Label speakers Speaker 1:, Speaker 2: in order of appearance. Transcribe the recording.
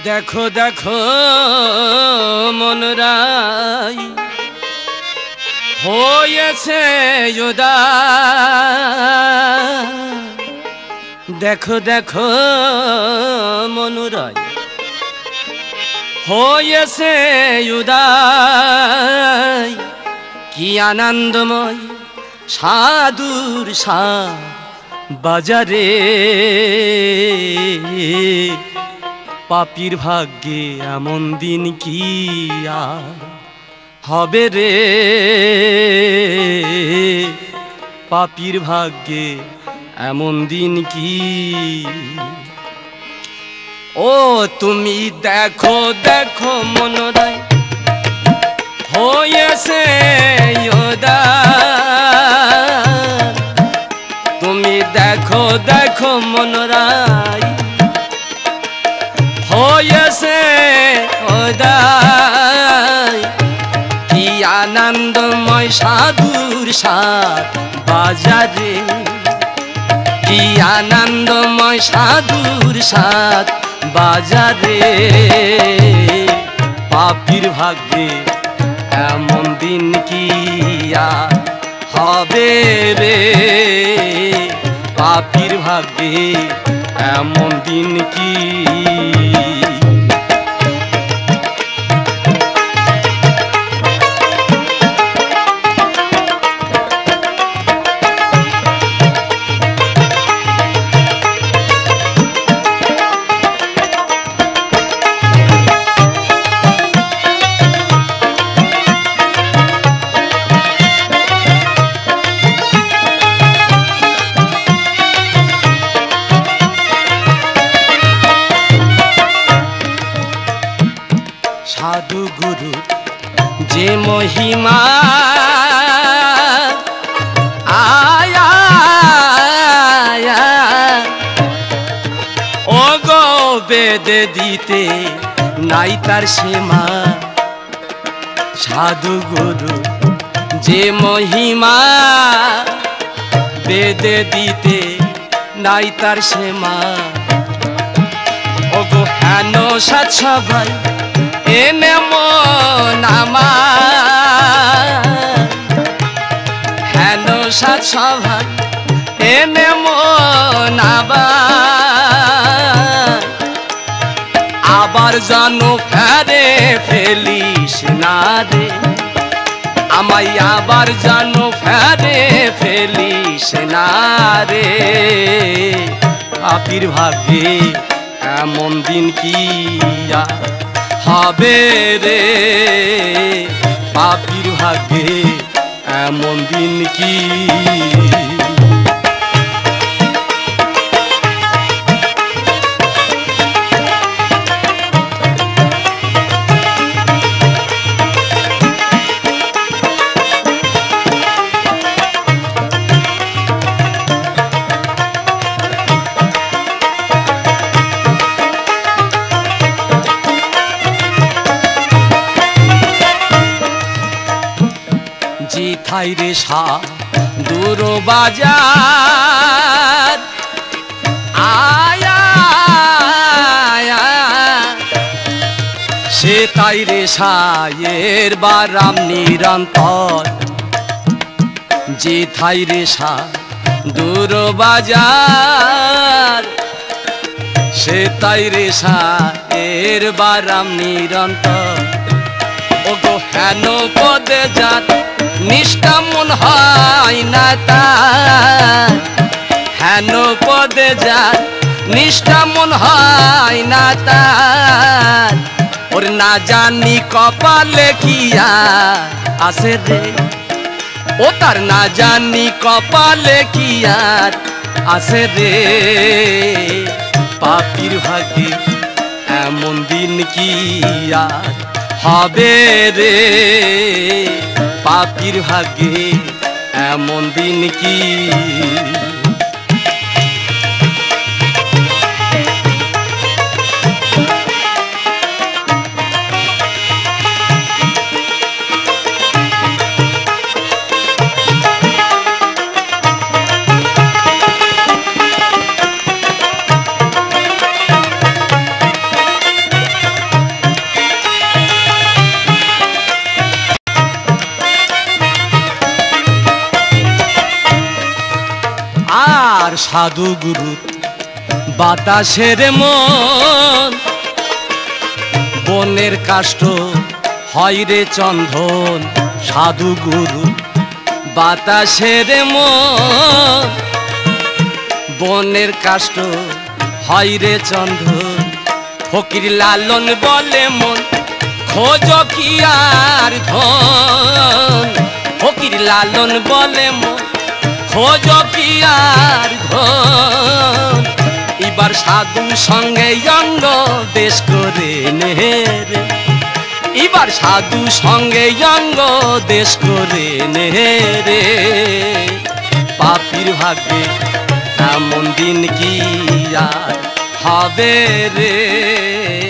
Speaker 1: দেখো দেখো মনরাই হয়েছে উদাস। দেখো দেখো মনরাই হয়েছে উদাস। কি আনন্দময় সাধুর বাজারে, পাপীর ভাগ্যে এমন দিন কি আর হবে রে। পাপীর ভাগ্যে এমন দিন কি। ও তুমি দেখো দেখো মনরাই হয়েছে উদাস। তুমি দেখো দেখো মনরাই হয়েছে উদাস। কি আনন্দময় সাধুর বাজারে, কি আনন্দময় সাধুর বাজারে। পাপীর ভাগ্যে এমন দিন কি আর হবে রে। পাপীর ভাগ্যে এমন দিন কি। সাধু গুরু যে মহিমা আয়া ও গো বেদ দিতে নাই তার সীমা। সাধু গুরু যে মহিমা বেদ দিতে নাই তার সীমা। ও গো হেন সাত সবাই এনে মন আমার, হেন সাত সভাই এনে মন আমার। আবার জানো ফেরে ফেলিস না রে, আমায় আবার জানো ফেরে ফেলিস না রে। পাপীর ভাগ্যে এমন দিন কি হবে রে। পাপীর ভাগ্যে এমন দিন কি। জিথাই রে দূর বাজার আয়া সে তাই রে সায়ের বারাম নিরন্তর। জিথাই রে দূর বাজার সে তাই রে সায়ের বারাম নিরন্তর। ও গো হেন পদে যার নিষ্ঠা মন হয় না তার, হেন পদে যার নিষ্ঠা মন হয় না তার। ওর না জানি কপালে কি আছে রে, ও তার না জানি কপালে কি আর আছে রে। পাপীর ভাগ্যে এমন দিন কি আর হবে রে। পাপীর ভাগ্যে এমন দিন কি। সাধু গুরু বাতাসের মন বনের কাষ্ঠ হয় রে চন্দন সাধু গুরু বাতাসের মন বনের কাষ্ঠ হয় রে চন্দন ফকির লালন বলে মন খোঁজ কি আর ধন ফকির লালন বলে মন খোঁজ কি আর ধন এবার সাধু সঙ্গে অঙ্গ দেশ করে নেহের এবার সাধু সঙ্গে অঙ্গ দেশ করে নেহেরে পাপির ভাগ্যে এমন দিন কি আর হবে রে।